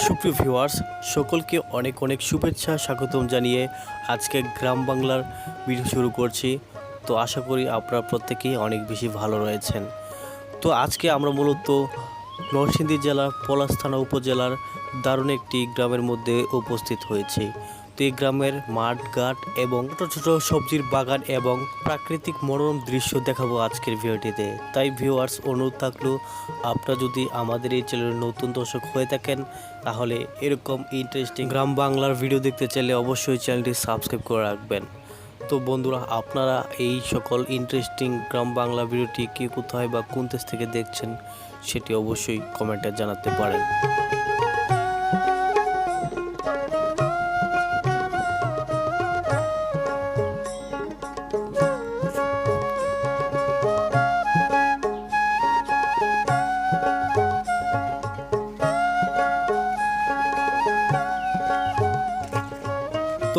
সুপ্রিয় ভিউয়ার্স, সকলকে অনেক অনেক শুভেচ্ছা স্বাগতম জানিয়ে আজকে গ্রাম বাংলার ভিডিও শুরু করছি। তো আশা করি আপনারা প্রত্যেকেই অনেক বেশি ভালো রয়েছেন। তো আজকে আমরা মূলত নরসিংদী জেলার পলাশ থানা উপজেলার দারুণ একটি গ্রামের মধ্যে উপস্থিত হয়েছি। তো এই গ্রামের মাঠ ঘাট এবং ছোট ছোট সবজির বাগান এবং প্রাকৃতিক মনোরম দৃশ্য দেখাবো আজকের ভিডিওটিতে। তাই ভিউয়ার্স, অনুরোধ থাকলো আপনারা যদি আমাদের এই চ্যানেলের নতুন দর্শক হয়ে থাকেন তাহলে এরকম ইন্টারেস্টিং গ্রাম বাংলার ভিডিও দেখতে চাইলে অবশ্যই চ্যানেলটি সাবস্ক্রাইব করে রাখবেন। তো বন্ধুরা, আপনারা এই সকল ইন্টারেস্টিং গ্রাম বাংলা ভিডিওটি কে কোথায় বা কোন দেশ থেকে দেখছেন সেটি অবশ্যই কমেন্টে জানাতে পারেন।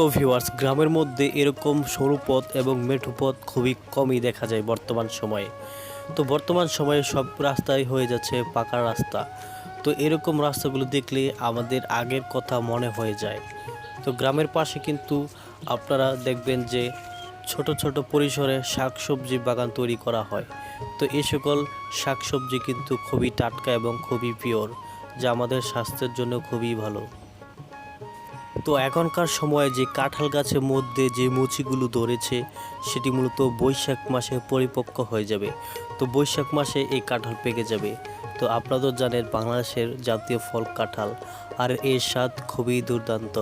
তো ভিউয়ার্স, গ্রামের মধ্যে এরকম সরু পথ এবং মেঠো পথ খুবই কমই দেখা যায় বর্তমান সময়ে। তো বর্তমান সময়ে সব রাস্তাই হয়ে যাচ্ছে পাকা রাস্তা। তো এরকম রাস্তাগুলো দেখলে আমাদের আগের কথা মনে হয়ে যায়। তো গ্রামের পাশে কিন্তু আপনারা দেখবেন যে ছোট ছোট পরিসরে শাকসবজি বাগান তৈরি করা হয়। তো এই সকল শাকসবজি কিন্তু খুবই টাটকা এবং খুবই পিওর, যা আমাদের স্বাস্থ্যের জন্য খুবই ভালো। তো এখনকার সময়ে যে কাঁঠাল গাছের মধ্যে যে মুচিগুলো ধরেছে সেটি মূলত বৈশাখ মাসে পরিপক্ক হয়ে যাবে। তো বৈশাখ মাসে এই কাঁঠাল পেকে যাবে। তো আপনারা তো জানেন বাংলাদেশের জাতীয় ফল কাঁঠাল, আর এর স্বাদ খুবই দুর্দান্ত।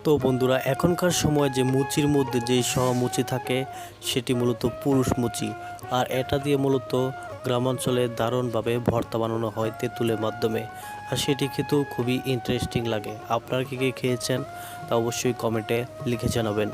তো বন্ধুরা, এখনকার সময় যে মুচির মধ্যে যে মুচি থাকে সেটি মূলত পুরুষ মুচি, আর এটা দিয়ে মূলত গ্রামাঞ্চলে দারুণভাবে ভর্তা বানানো হয় তেঁতুলের মাধ্যমে, আর সেটি খেতেও খুবই ইন্টারেস্টিং লাগে। আপনারা কি খেয়েছেন তা অবশ্যই কমেন্টে লিখে জানাবেন।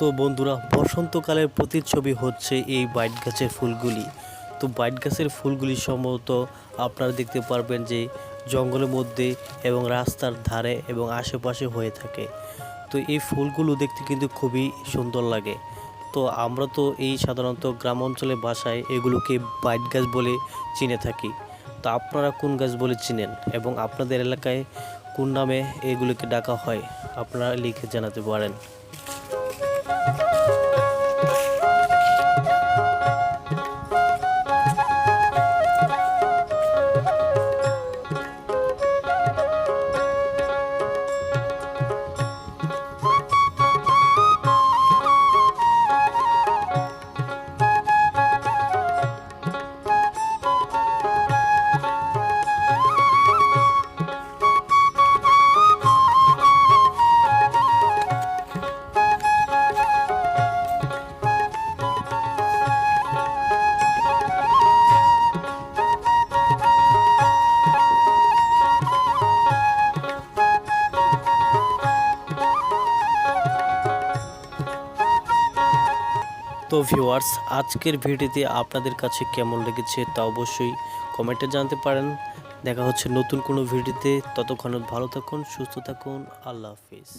তো বন্ধুরা, বসন্তকালের প্রতিচ্ছবি হচ্ছে এই বাইট গাছের ফুলগুলি। তো বাইট গাছের ফুলগুলি সম্ভবত আপনারা দেখতে পারবেন যে জঙ্গলের মধ্যে এবং রাস্তার ধারে এবং আশেপাশে হয়ে থাকে। তো এই ফুলগুলো দেখতে কিন্তু খুবই সুন্দর লাগে। তো আমরা তো এই সাধারণত গ্রাম অঞ্চলে বাসায় এগুলোকে বাইট গাছ বলে চিনে থাকি। তো আপনারা কোন গাছ বলে চিনেন এবং আপনাদের এলাকায় কোন নামে এগুলোকে ডাকা হয় আপনারা লিখে জানাতে পারেন। তো ভিউয়ার্স, আজকের ভিডিওতে আপনাদের কাছে কেমন লেগেছে তা অবশ্যই কমেন্টে জানাতে পারেন। দেখা হচ্ছে নতুন কোনো ভিডিওতে। ততক্ষণ ভালো থাকুন, সুস্থ থাকুন। আল্লাহ হাফিজ।